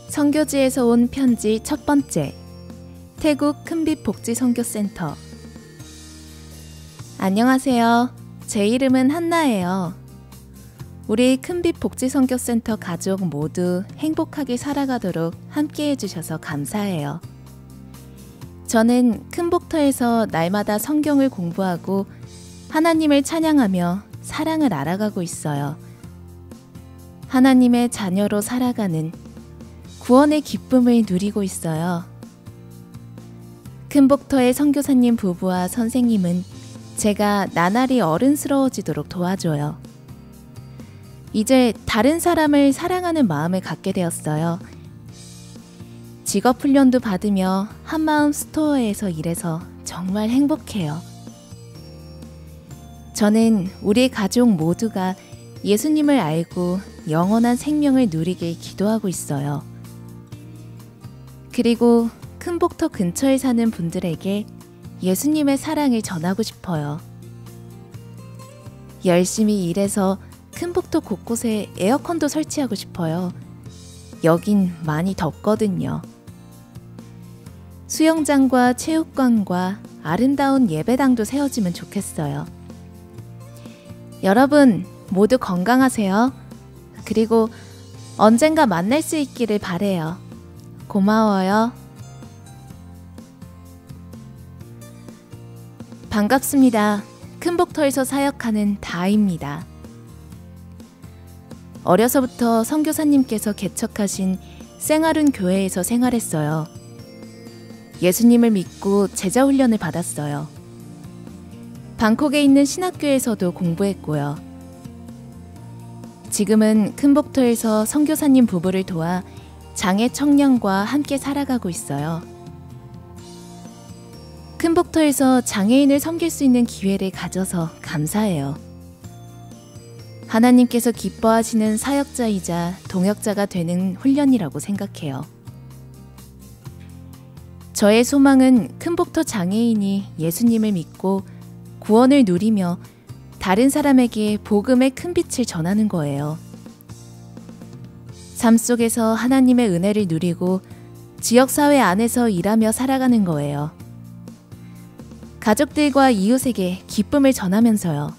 선교지에서 온 편지 첫 번째. 태국 큰빛 복지선교센터. 안녕하세요. 제 이름은 한나예요. 우리 큰빛 복지선교센터 가족 모두 행복하게 살아가도록 함께 해주셔서 감사해요. 저는 큰복터에서 날마다 성경을 공부하고 하나님을 찬양하며 사랑을 알아가고 있어요. 하나님의 자녀로 살아가는 구원의 기쁨을 누리고 있어요. 큰복터의 선교사님 부부와 선생님은 제가 나날이 어른스러워지도록 도와줘요. 이제 다른 사람을 사랑하는 마음을 갖게 되었어요. 직업훈련도 받으며 한마음 스토어에서 일해서 정말 행복해요. 저는 우리 가족 모두가 예수님을 알고 영원한 생명을 누리길 기도하고 있어요. 그리고 큰복터 근처에 사는 분들에게 예수님의 사랑을 전하고 싶어요. 열심히 일해서 큰복터 곳곳에 에어컨도 설치하고 싶어요. 여긴 많이 덥거든요. 수영장과 체육관과 아름다운 예배당도 세워지면 좋겠어요. 여러분 모두 건강하세요. 그리고 언젠가 만날 수 있기를 바래요. 고마워요. 반갑습니다. 큰복터에서 사역하는 다입니다. 어려서부터 선교사님께서 개척하신 생활은 교회에서 생활했어요. 예수님을 믿고 제자훈련을 받았어요. 방콕에 있는 신학교에서도 공부했고요. 지금은 큰복터에서 선교사님 부부를 도와 장애 청년과 함께 살아가고 있어요. 큰복터에서 장애인을 섬길 수 있는 기회를 가져서 감사해요. 하나님께서 기뻐하시는 사역자이자 동역자가 되는 훈련이라고 생각해요. 저의 소망은 큰복터 장애인이 예수님을 믿고 구원을 누리며 다른 사람에게 복음의 큰 빛을 전하는 거예요. 삶 속에서 하나님의 은혜를 누리고 지역사회 안에서 일하며 살아가는 거예요. 가족들과 이웃에게 기쁨을 전하면서요.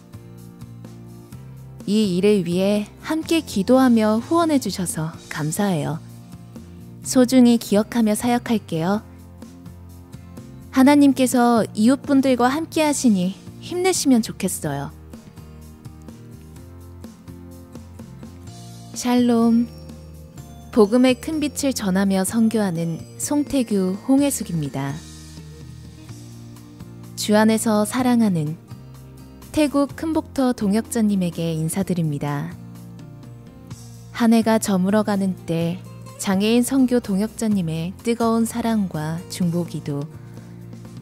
이 일을 위해 함께 기도하며 후원해 주셔서 감사해요. 소중히 기억하며 사역할게요. 하나님께서 이웃분들과 함께 하시니 힘내시면 좋겠어요. 샬롬. 복음의 큰 빛을 전하며 선교하는 송태규 홍혜숙입니다. 주 안에서 사랑하는 태국 큰복터 동역자님에게 인사드립니다. 한 해가 저물어가는 때 장애인 선교 동역자님의 뜨거운 사랑과 중보기도,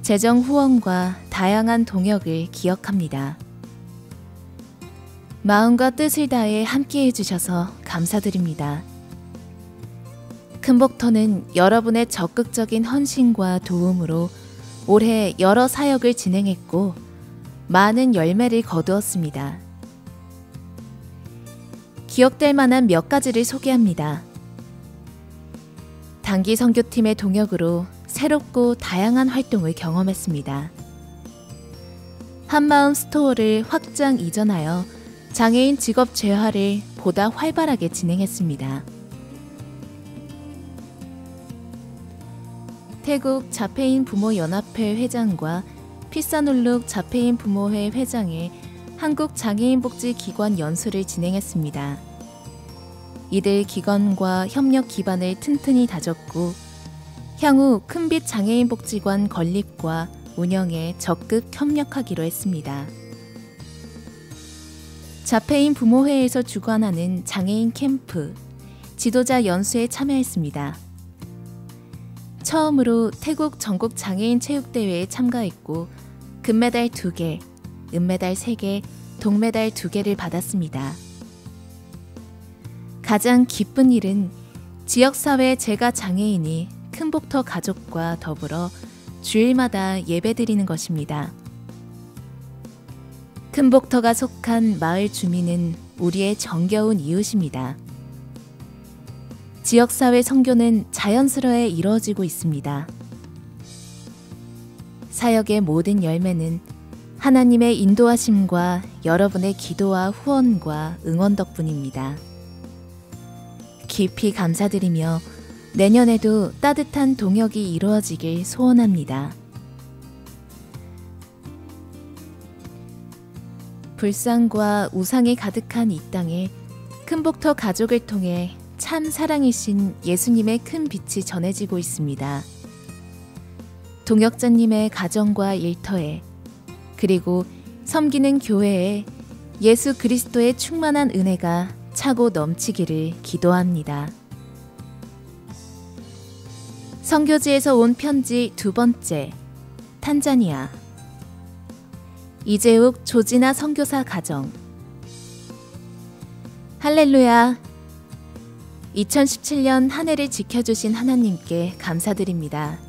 재정 후원과 다양한 동역을 기억합니다. 마음과 뜻을 다해 함께 해주셔서 감사드립니다. 큰복터는 여러분의 적극적인 헌신과 도움으로 올해 여러 사역을 진행했고 많은 열매를 거두었습니다. 기억될 만한 몇 가지를 소개합니다. 단기 선교팀의 동역으로 새롭고 다양한 활동을 경험했습니다. 한마음 스토어를 확장 이전하여 장애인 직업 재활을 보다 활발하게 진행했습니다. 태국 자폐인 부모연합회 회장과 피사놀룩 자폐인 부모회 회장의 한국장애인복지기관 연수를 진행했습니다. 이들 기관과 협력 기반을 튼튼히 다졌고 향후 큰빛 장애인복지관 건립과 운영에 적극 협력하기로 했습니다. 자폐인 부모회에서 주관하는 장애인 캠프, 지도자 연수에 참여했습니다. 처음으로 태국 전국 장애인 체육대회에 참가했고 금메달 2개, 은메달 3개, 동메달 2개를 받았습니다. 가장 기쁜 일은 지역사회 제가 장애인이 큰복터 가족과 더불어 주일마다 예배드리는 것입니다. 큰복터가 속한 마을 주민은 우리의 정겨운 이웃입니다. 지역사회 선교는 자연스레 이루어지고 있습니다. 사역의 모든 열매는 하나님의 인도하심과 여러분의 기도와 후원과 응원 덕분입니다. 깊이 감사드리며 내년에도 따뜻한 동역이 이루어지길 소원합니다. 불상과 우상이 가득한 이 땅에 큰복터 가족을 통해 참 사랑이신 예수님의 큰 빛이 전해지고 있습니다. 동역자님의 가정과 일터에 그리고 섬기는 교회에 예수 그리스도의 충만한 은혜가 차고 넘치기를 기도합니다. 선교지에서 온 편지 두 번째, 탄자니아. 이재욱 조지나 선교사 가정. 할렐루야. 2017년 한 해를 지켜주신 하나님께 감사드립니다.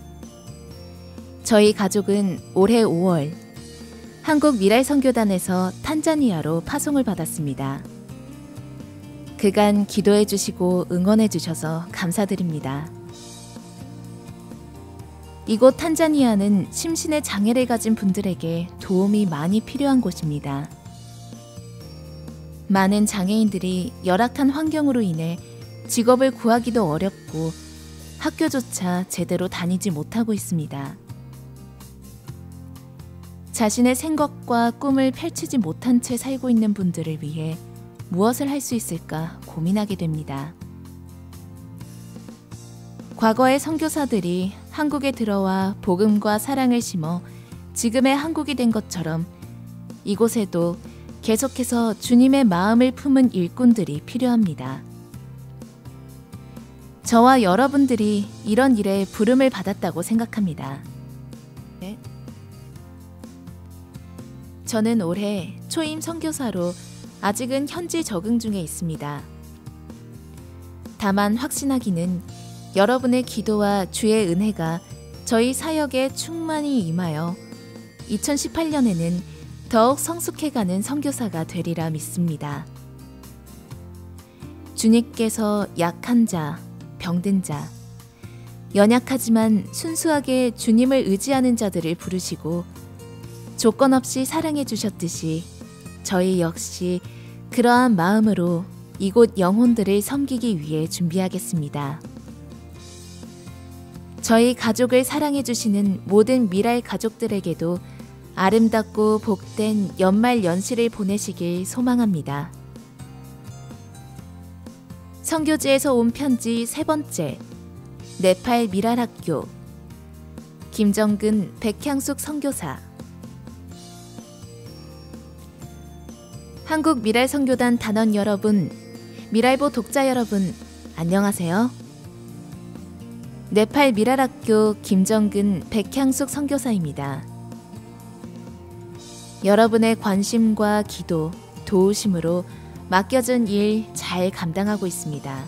저희 가족은 올해 5월 한국 미랄 선교단에서 탄자니아로 파송을 받았습니다. 그간 기도해 주시고 응원해 주셔서 감사드립니다. 이곳 탄자니아는 심신의 장애를 가진 분들에게 도움이 많이 필요한 곳입니다. 많은 장애인들이 열악한 환경으로 인해 직업을 구하기도 어렵고 학교조차 제대로 다니지 못하고 있습니다. 자신의 생각과 꿈을 펼치지 못한 채 살고 있는 분들을 위해 무엇을 할 수 있을까 고민하게 됩니다. 과거의 선교사들이 한국에 들어와 복음과 사랑을 심어 지금의 한국이 된 것처럼 이곳에도 계속해서 주님의 마음을 품은 일꾼들이 필요합니다. 저와 여러분들이 이런 일에 부름을 받았다고 생각합니다. 네. 저는 올해 초임 선교사로 아직은 현지 적응 중에 있습니다. 다만 확신하기는 여러분의 기도와 주의 은혜가 저희 사역에 충만히 임하여 2018년에는 더욱 성숙해가는 선교사가 되리라 믿습니다. 주님께서 약한 자, 병든 자, 연약하지만 순수하게 주님을 의지하는 자들을 부르시고 조건 없이 사랑해 주셨듯이 저희 역시 그러한 마음으로 이곳 영혼들을 섬기기 위해 준비하겠습니다. 저희 가족을 사랑해 주시는 모든 미랄 가족들에게도 아름답고 복된 연말 연시를 보내시길 소망합니다. 선교지에서 온 편지 세 번째, 네팔 미랄 학교. 김정근 백향숙 선교사. 한국 미랄 선교단 단원 여러분, 미랄보 독자 여러분, 안녕하세요. 네팔 미랄 학교 김정근 백향숙 선교사입니다. 여러분의 관심과 기도, 도우심으로 맡겨진 일 잘 감당하고 있습니다.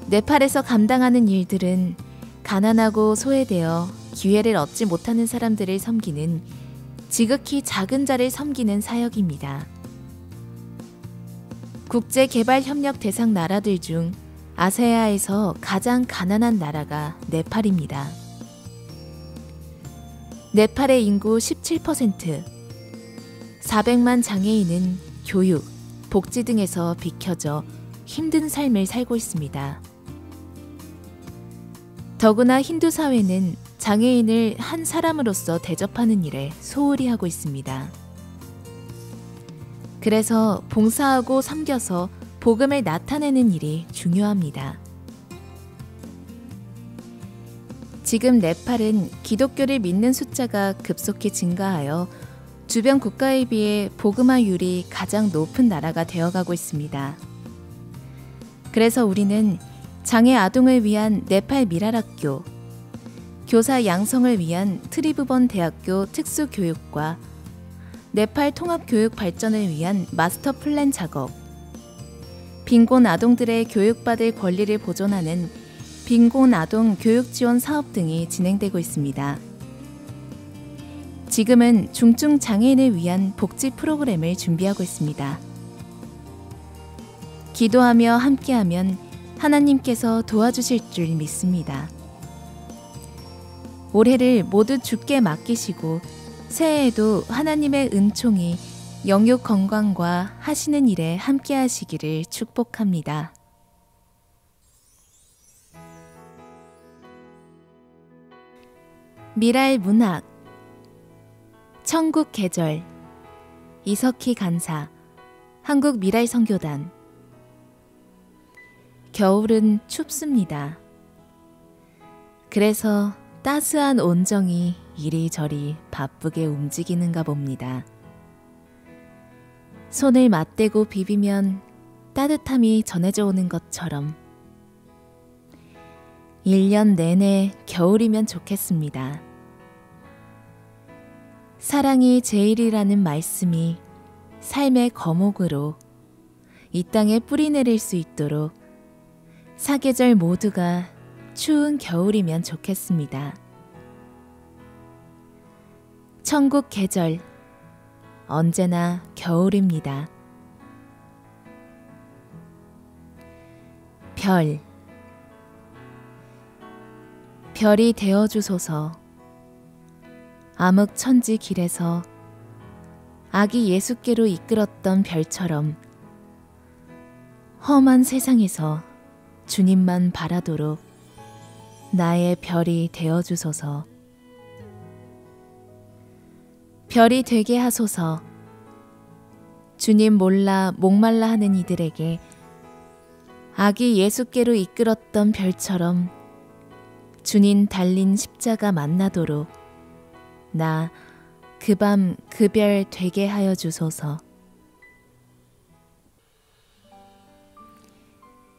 네팔에서 감당하는 일들은 가난하고 소외되어 기회를 얻지 못하는 사람들을 섬기는 지극히 작은 자를 섬기는 사역입니다. 국제개발협력 대상 나라들 중 아세아에서 가장 가난한 나라가 네팔입니다. 네팔의 인구 17%, 400만 장애인은 교육, 복지 등에서 비켜져 힘든 삶을 살고 있습니다. 더구나 힌두 사회는 장애인을 한 사람으로서 대접하는 일에 소홀히 하고 있습니다. 그래서 봉사하고 섬겨서 복음을 나타내는 일이 중요합니다. 지금 네팔은 기독교를 믿는 숫자가 급속히 증가하여 주변 국가에 비해 복음화율이 가장 높은 나라가 되어가고 있습니다. 그래서 우리는 장애 아동을 위한 네팔 미랄학교, 교사 양성을 위한 트리부번 대학교 특수교육과 네팔 통합교육 발전을 위한 마스터 플랜 작업, 빈곤 아동들의 교육받을 권리를 보존하는 빈곤 아동 교육 지원 사업 등이 진행되고 있습니다. 지금은 중증 장애인을 위한 복지 프로그램을 준비하고 있습니다. 기도하며 함께하면 하나님께서 도와주실 줄 믿습니다. 올해를 모두 주께 맡기시고 새해에도 하나님의 은총이 영육 건강과 하시는 일에 함께 하시기를 축복합니다. 미랄 문학 천국 계절 이석희 간사 한국 미랄 선교단 겨울은 춥습니다. 그래서 따스한 온정이 이리저리 바쁘게 움직이는가 봅니다. 손을 맞대고 비비면 따뜻함이 전해져 오는 것처럼 1년 내내 겨울이면 좋겠습니다. 사랑이 제일이라는 말씀이 삶의 거목으로 이 땅에 뿌리 내릴 수 있도록 사계절 모두가 추운 겨울이면 좋겠습니다. 천국 계절 언제나 겨울입니다. 별이 되어주소서. 암흑천지 길에서 아기 예수께로 이끌었던 별처럼 험한 세상에서 주님만 바라도록 나의 별이 되어주소서. 별이 되게 하소서. 주님 몰라 목말라 하는 이들에게 아기 예수께로 이끌었던 별처럼 주님 달린 십자가 만나도록 나 그 밤 그 별 되게 하여 주소서.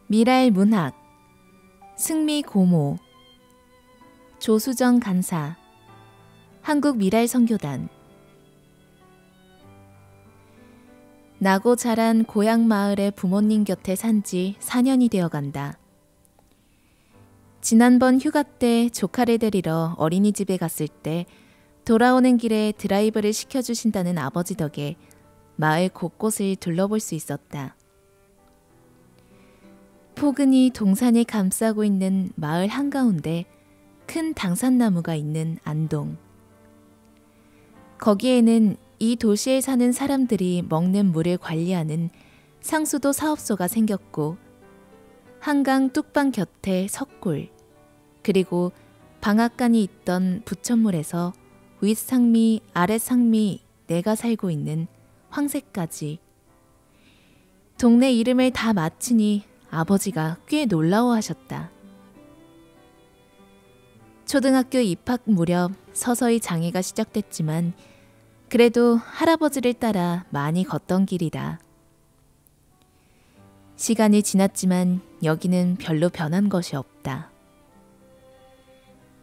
미랄 문학 승미 고모 조수정 간사 한국 미랄 선교단 나고 자란 고향 마을의 부모님 곁에 산 지 4년이 되어간다. 지난번 휴가 때 조카를 데리러 어린이집에 갔을 때 돌아오는 길에 드라이브를 시켜주신다는 아버지 덕에 마을 곳곳을 둘러볼 수 있었다. 포근히 동산이 감싸고 있는 마을 한가운데 큰 당산나무가 있는 안동. 거기에는 이 도시에 사는 사람들이 먹는 물을 관리하는 상수도 사업소가 생겼고 한강 뚝방 곁에 석굴, 그리고 방앗간이 있던 부천물에서 윗상미, 아랫상미 내가 살고 있는 황새까지 동네 이름을 다 맞히니 아버지가 꽤 놀라워하셨다. 초등학교 입학 무렵 서서히 장애가 시작됐지만 그래도 할아버지를 따라 많이 걷던 길이다. 시간이 지났지만 여기는 별로 변한 것이 없다.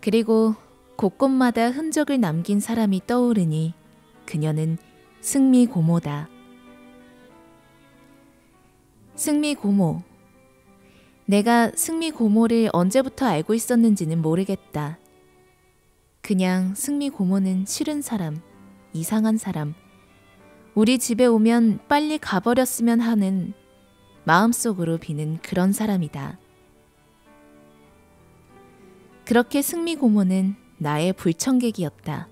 그리고 곳곳마다 흔적을 남긴 사람이 떠오르니 그녀는 승미 고모다. 승미 고모. 내가 승미 고모를 언제부터 알고 있었는지는 모르겠다. 그냥 승미 고모는 싫은 사람, 이상한 사람, 우리 집에 오면 빨리 가버렸으면 하는 마음속으로 비는 그런 사람이다. 그렇게 승미 고모는 나의 불청객이었다.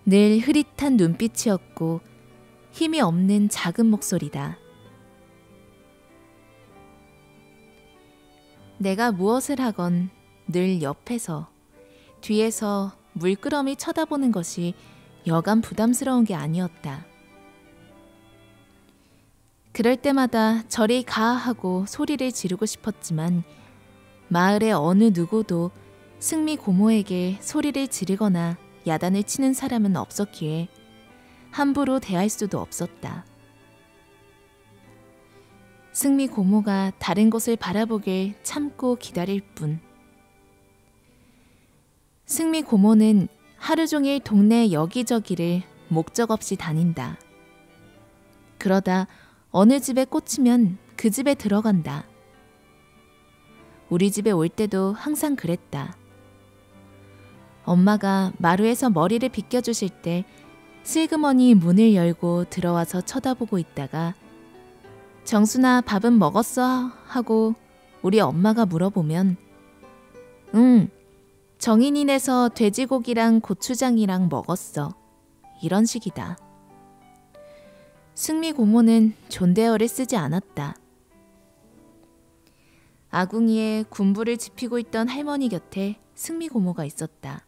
늘 흐릿한 눈빛이었고 힘이 없는 작은 목소리다. 내가 무엇을 하건 늘 옆에서, 뒤에서 물끄러미 쳐다보는 것이 여간 부담스러운 게 아니었다. 그럴 때마다 저리 가 하고 소리를 지르고 싶었지만 마을의 어느 누구도 승미 고모에게 소리를 지르거나 야단을 치는 사람은 없었기에 함부로 대할 수도 없었다. 승미 고모가 다른 곳을 바라보길 참고 기다릴 뿐. 승미 고모는 하루 종일 동네 여기저기를 목적 없이 다닌다. 그러다 어느 집에 꽂히면 그 집에 들어간다. 우리 집에 올 때도 항상 그랬다. 엄마가 마루에서 머리를 빗겨주실 때 슬그머니 문을 열고 들어와서 쳐다보고 있다가 정순아, 밥은 먹었어? 하고 우리 엄마가 물어보면 응, 정인이네서 돼지고기랑 고추장이랑 먹었어. 이런 식이다. 승미 고모는 존대어를 쓰지 않았다. 아궁이에 군부를 지피고 있던 할머니 곁에 승미 고모가 있었다.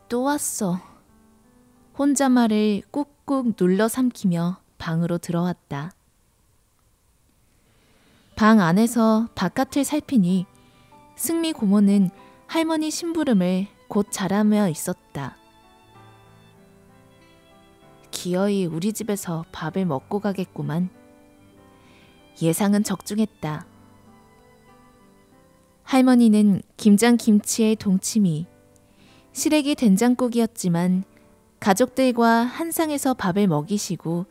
또 왔어. 혼잣말을 꾹꾹 눌러 삼키며 방으로 들어왔다. 방 안에서 바깥을 살피니 승미 고모는 할머니 심부름을 곧 잘하며 있었다. 기어이 우리 집에서 밥을 먹고 가겠구만. 예상은 적중했다. 할머니는 김장김치에 동치미, 시래기 된장국이었지만 가족들과 한 상에서 밥을 먹이시고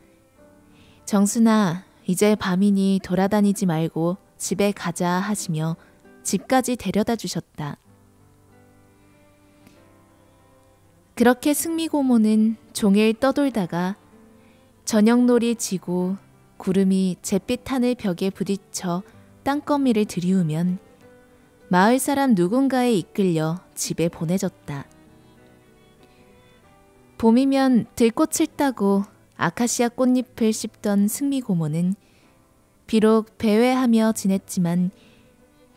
정순아, 이제 밤이니 돌아다니지 말고 집에 가자 하시며 집까지 데려다 주셨다. 그렇게 승미 고모는 종일 떠돌다가 저녁놀이 지고 구름이 잿빛 하늘 벽에 부딪혀 땅거미를 들이우면 마을 사람 누군가에 이끌려 집에 보내졌다. 봄이면 들꽃을 따고 아카시아 꽃잎을 씹던 승미 고모는 비록 배회하며 지냈지만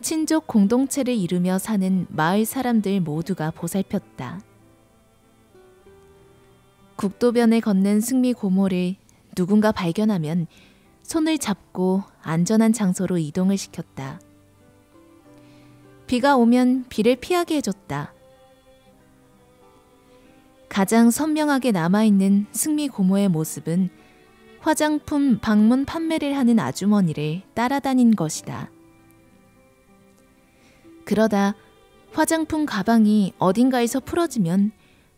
친족 공동체를 이루며 사는 마을 사람들 모두가 보살폈다. 국도변을 걷는 승미 고모를 누군가 발견하면 손을 잡고 안전한 장소로 이동을 시켰다. 비가 오면 비를 피하게 해줬다. 가장 선명하게 남아있는 승미 고모의 모습은 화장품 방문 판매를 하는 아주머니를 따라다닌 것이다. 그러다 화장품 가방이 어딘가에서 풀어지면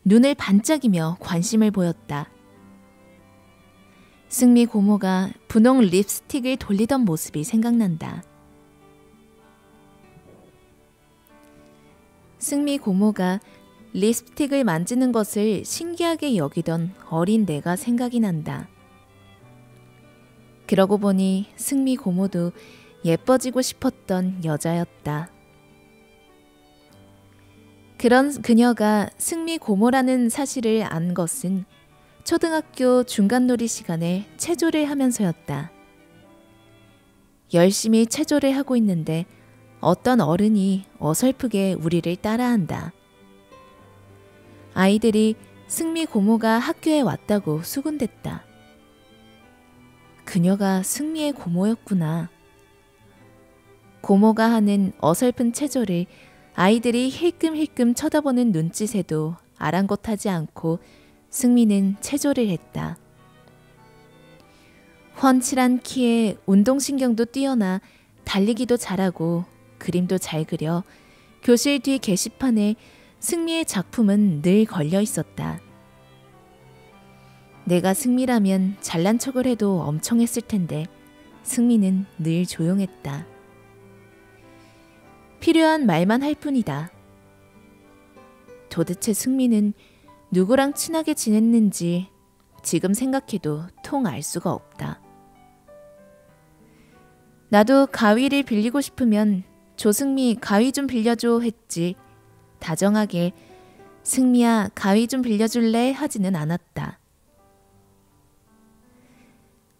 눈을 반짝이며 관심을 보였다. 승미 고모가 분홍 립스틱을 돌리던 모습이 생각난다. 승미 고모가 립스틱을 만지는 것을 신기하게 여기던 어린 내가 생각이 난다. 그러고 보니 승미 고모도 예뻐지고 싶었던 여자였다. 그런 그녀가 승미 고모라는 사실을 안 것은 초등학교 중간놀이 시간에 체조를 하면서였다. 열심히 체조를 하고 있는데 어떤 어른이 어설프게 우리를 따라한다. 아이들이 승미 고모가 학교에 왔다고 수군댔다. 그녀가 승미의 고모였구나. 고모가 하는 어설픈 체조를 아이들이 힐끔힐끔 쳐다보는 눈짓에도 아랑곳하지 않고 승미는 체조를 했다. 훤칠한 키에 운동신경도 뛰어나 달리기도 잘하고 그림도 잘 그려 교실 뒤 게시판에 승미의 작품은 늘 걸려 있었다. 내가 승미라면 잘난 척을 해도 엄청 했을 텐데 승미는 늘 조용했다. 필요한 말만 할 뿐이다. 도대체 승미는 누구랑 친하게 지냈는지 지금 생각해도 통 알 수가 없다. 나도 가위를 빌리고 싶으면 조승미 가위 좀 빌려줘 했지 다정하게 승미야 가위 좀 빌려줄래 하지는 않았다.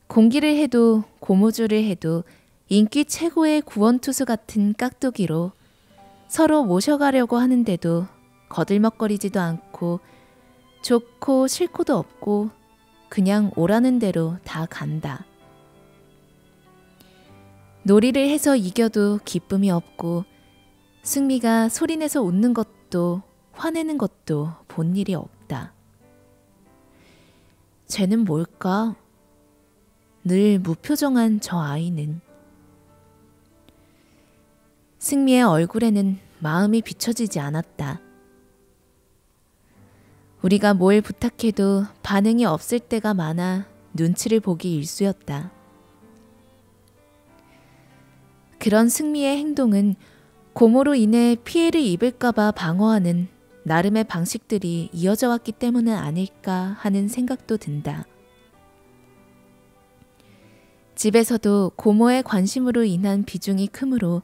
공기를 해도 고무줄을 해도 인기 최고의 구원투수 같은 깍두기로 서로 모셔가려고 하는데도 거들먹거리지도 않고 좋고 싫고도 없고 그냥 오라는 대로 다 간다. 놀이를 해서 이겨도 기쁨이 없고 승미가 소리내서 웃는 것도 화내는 것도 본 일이 없다. 쟤는 뭘까? 늘 무표정한 저 아이는. 승미의 얼굴에는 마음이 비춰지지 않았다. 우리가 뭘 부탁해도 반응이 없을 때가 많아 눈치를 보기 일쑤였다. 그런 승미의 행동은 고모로 인해 피해를 입을까봐 방어하는 나름의 방식들이 이어져 왔기 때문은 아닐까 하는 생각도 든다. 집에서도 고모의 관심으로 인한 비중이 크므로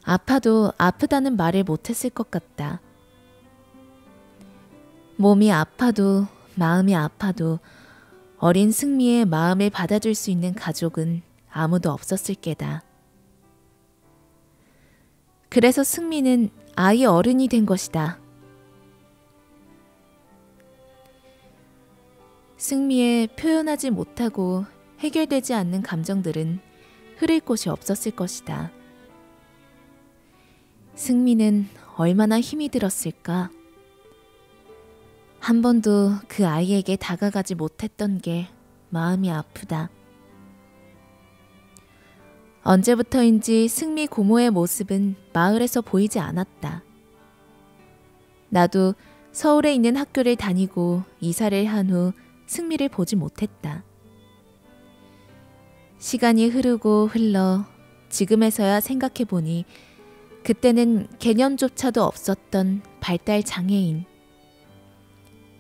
아파도 아프다는 말을 못했을 것 같다. 몸이 아파도 마음이 아파도 어린 승미의 마음을 받아줄 수 있는 가족은 아무도 없었을 게다. 그래서 승미는 아이 어른이 된 것이다. 승미의 표현하지 못하고 해결되지 않는 감정들은 흐를 곳이 없었을 것이다. 승미는 얼마나 힘이 들었을까? 한 번도 그 아이에게 다가가지 못했던 게 마음이 아프다. 언제부터인지 승미 고모의 모습은 마을에서 보이지 않았다. 나도 서울에 있는 학교를 다니고 이사를 한 후 승미를 보지 못했다. 시간이 흐르고 흘러 지금에서야 생각해보니 그때는 개념조차도 없었던 발달 장애인.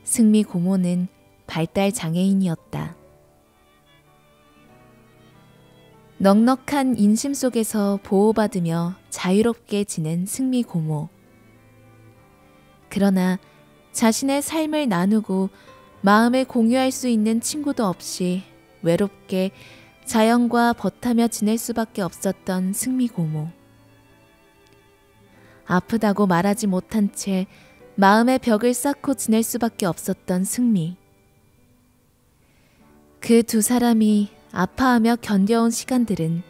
승미 고모는 발달 장애인이었다. 넉넉한 인심 속에서 보호받으며 자유롭게 지낸 승미 고모. 그러나 자신의 삶을 나누고 마음을 공유할 수 있는 친구도 없이 외롭게 자연과 벗하며 지낼 수밖에 없었던 승미 고모. 아프다고 말하지 못한 채 마음의 벽을 쌓고 지낼 수밖에 없었던 승미. 그 두 사람이 아파하며 견뎌온 시간들은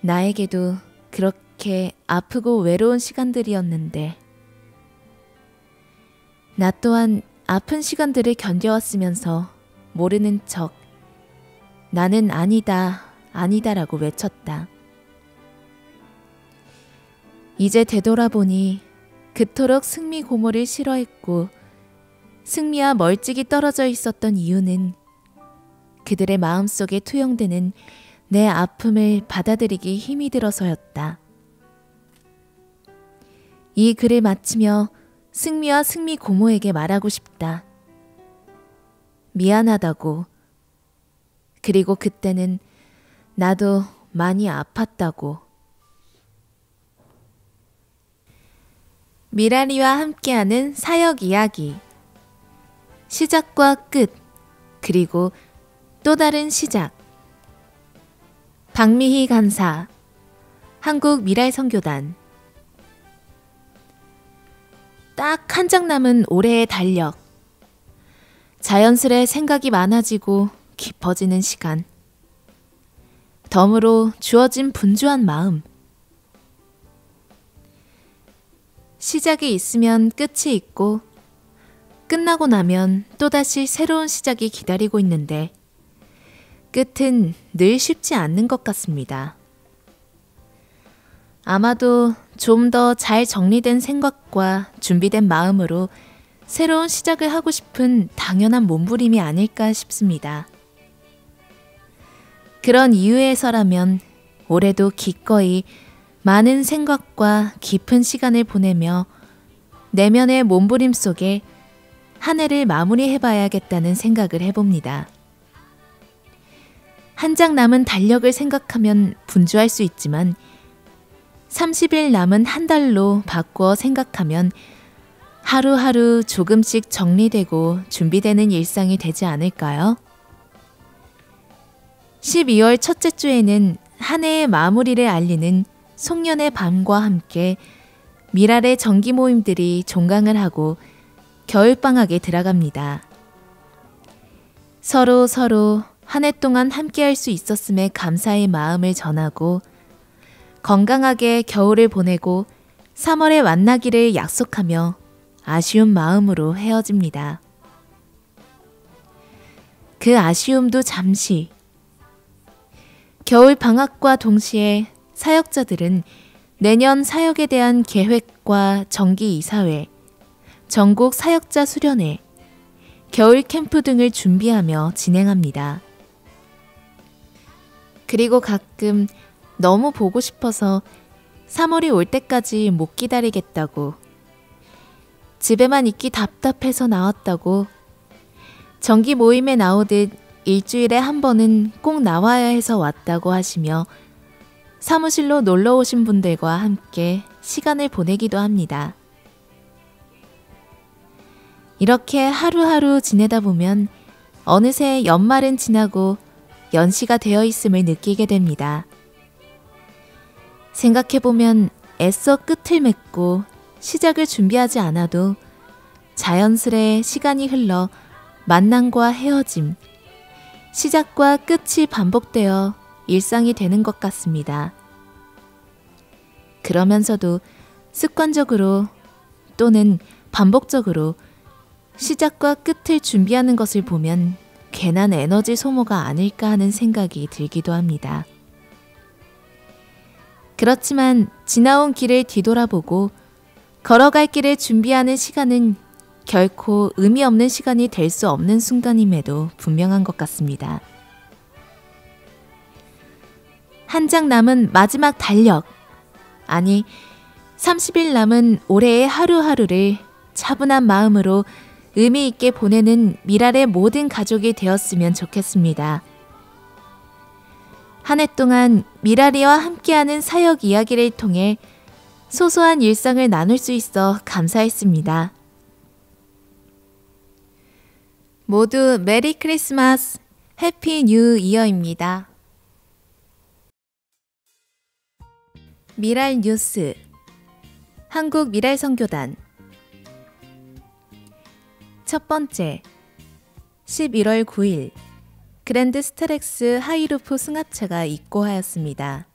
나에게도 그렇게 아프고 외로운 시간들이었는데 나 또한 아픈 시간들을 견뎌왔으면서 모르는 척 나는 아니다, 아니다라고 외쳤다. 이제 되돌아보니 그토록 승미 고모를 싫어했고 승미와 멀찍이 떨어져 있었던 이유는 그들의 마음속에 투영되는 내 아픔을 받아들이기 힘이 들어서였다. 이 글을 마치며 승미와 승미 고모에게 말하고 싶다. 미안하다고. 그리고 그때는 나도 많이 아팠다고. 미라리와 함께하는 사역 이야기. 시작과 끝, 그리고 또 다른 시작. 박미희 간사, 한국 미랄선교단. 딱 한 장 남은 올해의 달력. 자연스레 생각이 많아지고 깊어지는 시간. 덤으로 주어진 분주한 마음. 시작이 있으면 끝이 있고 끝나고 나면 또다시 새로운 시작이 기다리고 있는데 끝은 늘 쉽지 않는 것 같습니다. 아마도 좀 더 잘 정리된 생각과 준비된 마음으로 새로운 시작을 하고 싶은 당연한 몸부림이 아닐까 싶습니다. 그런 이유에서라면 올해도 기꺼이 많은 생각과 깊은 시간을 보내며 내면의 몸부림 속에 한 해를 마무리해봐야겠다는 생각을 해봅니다. 한 장 남은 달력을 생각하면 분주할 수 있지만 30일 남은 한 달로 바꾸어 생각하면 하루하루 조금씩 정리되고 준비되는 일상이 되지 않을까요? 12월 첫째 주에는 한 해의 마무리를 알리는 송년의 밤과 함께 미랄의 정기 모임들이 종강을 하고 겨울방학에 들어갑니다. 서로 한 해 동안 함께할 수 있었음에 감사의 마음을 전하고 건강하게 겨울을 보내고 3월에 만나기를 약속하며 아쉬운 마음으로 헤어집니다. 그 아쉬움도 잠시. 겨울 방학과 동시에 사역자들은 내년 사역에 대한 계획과 정기 이사회, 전국 사역자 수련회, 겨울 캠프 등을 준비하며 진행합니다. 그리고 가끔 너무 보고 싶어서 3월이 올 때까지 못 기다리겠다고, 집에만 있기 답답해서 나왔다고, 정기 모임에 나오듯 일주일에 한 번은 꼭 나와야 해서 왔다고 하시며 사무실로 놀러 오신 분들과 함께 시간을 보내기도 합니다. 이렇게 하루하루 지내다 보면 어느새 연말은 지나고 연시가 되어 있음을 느끼게 됩니다. 생각해보면 애써 끝을 맺고 시작을 준비하지 않아도 자연스레 시간이 흘러 만남과 헤어짐, 시작과 끝이 반복되어 일상이 되는 것 같습니다. 그러면서도 습관적으로 또는 반복적으로 시작과 끝을 준비하는 것을 보면 괜한 에너지 소모가 아닐까 하는 생각이 들기도 합니다. 그렇지만 지나온 길을 뒤돌아보고 걸어갈 길을 준비하는 시간은 결코 의미 없는 시간이 될 수 없는 순간임에도 분명한 것 같습니다. 한 장 남은 마지막 달력, 아니 30일 남은 올해의 하루하루를 차분한 마음으로 의미 있게 보내는 미랄의 모든 가족이 되었으면 좋겠습니다. 한 해 동안 미랄이와 함께하는 사역 이야기를 통해 소소한 일상을 나눌 수 있어 감사했습니다. 모두 메리 크리스마스, 해피 뉴 이어입니다. 미랄 뉴스, 한국 미랄 선교단. 첫 번째, 11월 9일 그랜드 스트렉스 하이루프 승합차가 입고하였습니다.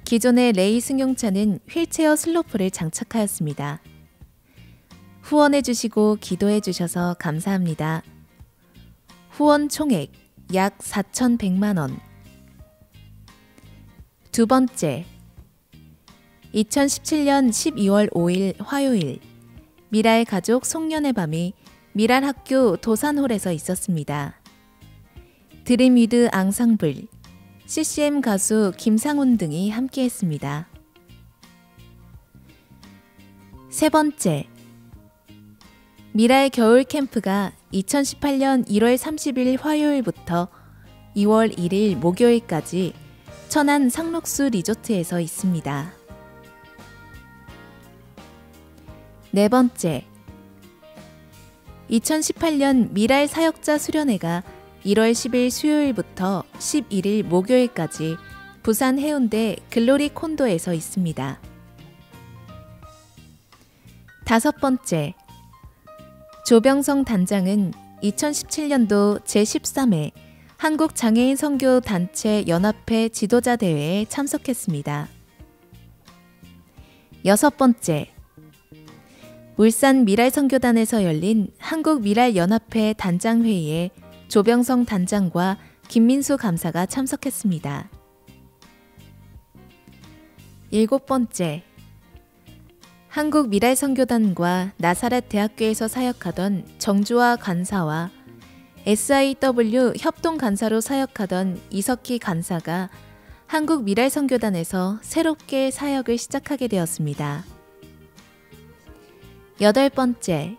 기존의 레이 승용차는 휠체어 슬로프를 장착하였습니다. 후원해 주시고 기도해 주셔서 감사합니다. 후원 총액 약 4,100만 원. 두 번째, 2017년 12월 5일 화요일 미랄 가족 송년회 밤이 미랄 학교 도산홀에서 있었습니다. 드림위드 앙상블, CCM 가수 김상훈 등이 함께했습니다. 세 번째, 미랄 겨울 캠프가 2018년 1월 30일 화요일부터 2월 1일 목요일까지 천안 상록수 리조트에서 있습니다. 네 번째, 2018년 미랄 사역자 수련회가 1월 10일 수요일부터 11일 목요일까지 부산 해운대 글로리 콘도에서 있습니다. 다섯 번째, 조병성 단장은 2017년도 제13회 한국장애인 선교 단체 연합회 지도자 대회에 참석했습니다. 여섯 번째, 울산 미랄 선교단에서 열린 한국 미랄 연합회 단장 회의에 조병성 단장과 김민수 감사가 참석했습니다. 일곱 번째, 한국 미랄 선교단과 나사렛 대학교에서 사역하던 정주화 간사와 SIW 협동 간사로 사역하던 이석희 간사가 한국 미랄 선교단에서 새롭게 사역을 시작하게 되었습니다. 여덟 번째,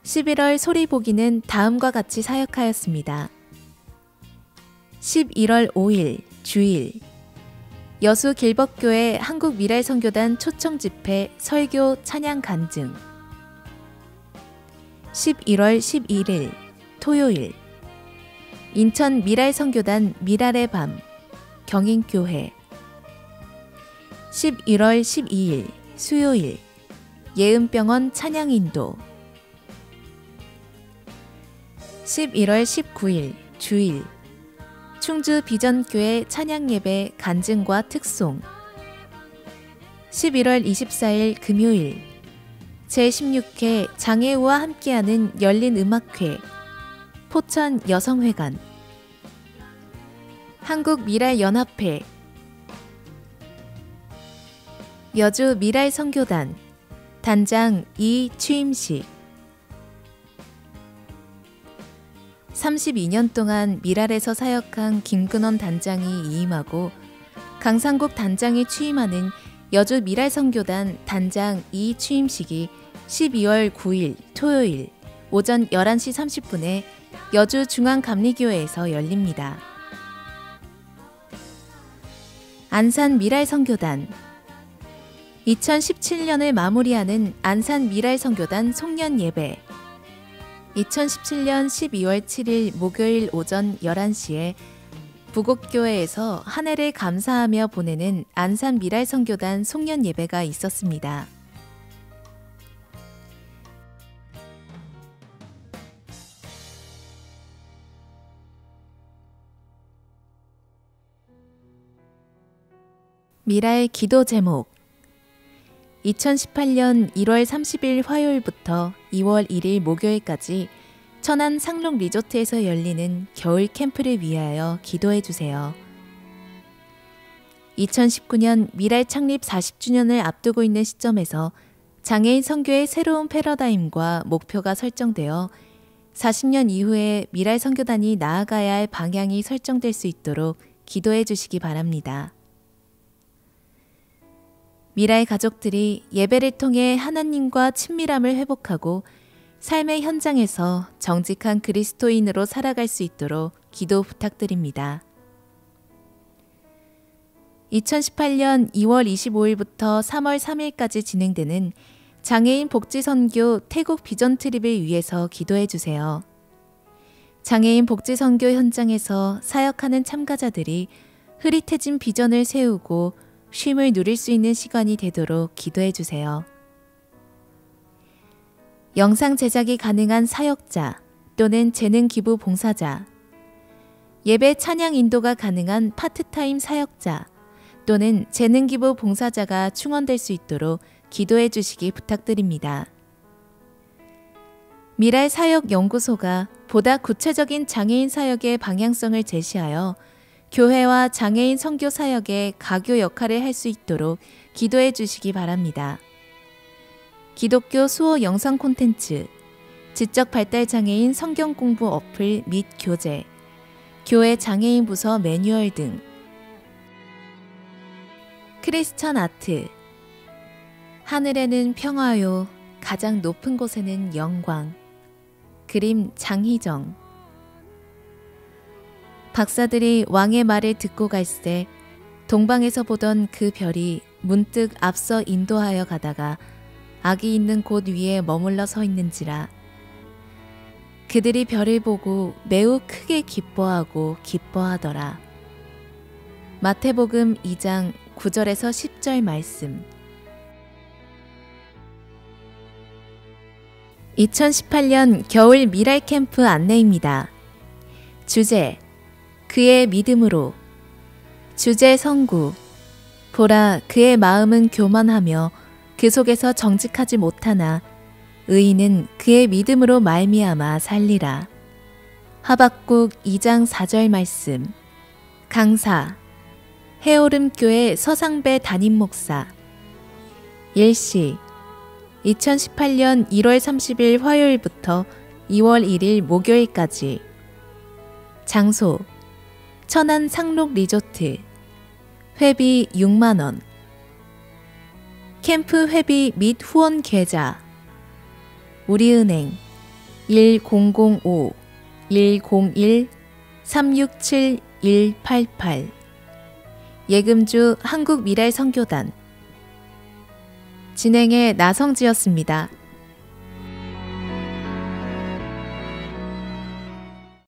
11월 소리보기는 다음과 같이 사역하였습니다. 11월 5일 주일 여수 길법교회 한국 미랄 선교단 초청 집회 설교 찬양 간증. 11월 11일 토요일 인천 미랄 선교단 미랄의 밤 경인교회. 11월 12일 수요일 예은병원 찬양인도. 11월 19일 주일 충주 비전교회 찬양예배 간증과 특송. 11월 24일 금요일 제16회 장애우와 함께하는 열린 음악회 포천 여성회관. 한국 미랄 연합회 여주 미랄 선교단 단장 이 취임식. 32년 동안 미랄에서 사역한 김근원 단장이 이임하고 강상국 단장이 취임하는 여주 미랄 선교단 단장 이 취임식이 12월 9일 토요일 오전 11시 30분에 여주중앙감리교회에서 열립니다. 안산 미랄선교단 2017년을 마무리하는 안산 미랄선교단 송년예배 2017년 12월 7일 목요일 오전 11시에 부곡교회에서 한 해를 감사하며 보내는 안산 미랄선교단 송년예배가 있었습니다. 미랄 기도 제목 2018년 1월 30일 화요일부터 2월 1일 목요일까지 천안 상록 리조트에서 열리는 겨울 캠프를 위하여 기도해 주세요. 2019년 미랄 창립 40주년을 앞두고 있는 시점에서 장애인 선교의 새로운 패러다임과 목표가 설정되어 40년 이후에 미랄 선교단이 나아가야 할 방향이 설정될 수 있도록 기도해 주시기 바랍니다. 미랄 가족들이 예배를 통해 하나님과 친밀함을 회복하고 삶의 현장에서 정직한 그리스도인으로 살아갈 수 있도록 기도 부탁드립니다. 2018년 2월 25일부터 3월 3일까지 진행되는 장애인 복지선교 태국 비전 트립을 위해서 기도해 주세요. 장애인 복지선교 현장에서 사역하는 참가자들이 흐릿해진 비전을 세우고 쉼을 누릴 수 있는 시간이 되도록 기도해 주세요. 영상 제작이 가능한 사역자 또는 재능 기부 봉사자, 예배 찬양 인도가 가능한 파트타임 사역자 또는 재능 기부 봉사자가 충원될 수 있도록 기도해 주시기 부탁드립니다. 미랄 사역 연구소가 보다 구체적인 장애인 사역의 방향성을 제시하여 교회와 장애인 선교 사역의 가교 역할을 할 수 있도록 기도해 주시기 바랍니다. 기독교 수호 영상 콘텐츠, 지적 발달 장애인 성경 공부 어플 및 교재, 교회 장애인 부서 매뉴얼 등, 크리스천 아트, 하늘에는 평화요, 가장 높은 곳에는 영광, 그림 장희정. 박사들이 왕의 말을 듣고 갈새 동방에서 보던 그 별이 문득 앞서 인도하여 가다가 악이 있는 곳 위에 머물러 서 있는지라. 그들이 별을 보고 매우 크게 기뻐하고 기뻐하더라. 마태복음 2장 9절에서 10절 말씀. 2018년 겨울 미랄 캠프 안내입니다. 주제 그의 믿음으로. 주제 선구. 보라, 그의 마음은 교만하며 그 속에서 정직하지 못하나 의인은 그의 믿음으로 말미암아 살리라. 하박국 2장 4절 말씀. 강사 해오름교회 서상배 담임목사. 일시 2018년 1월 30일 화요일부터 2월 1일 목요일까지. 장소 천안 상록 리조트. 회비 6만원. 캠프 회비 및 후원 계좌 우리은행 1005-101-367-188 예금주 한국미랄선교단. 진행의 나성지였습니다.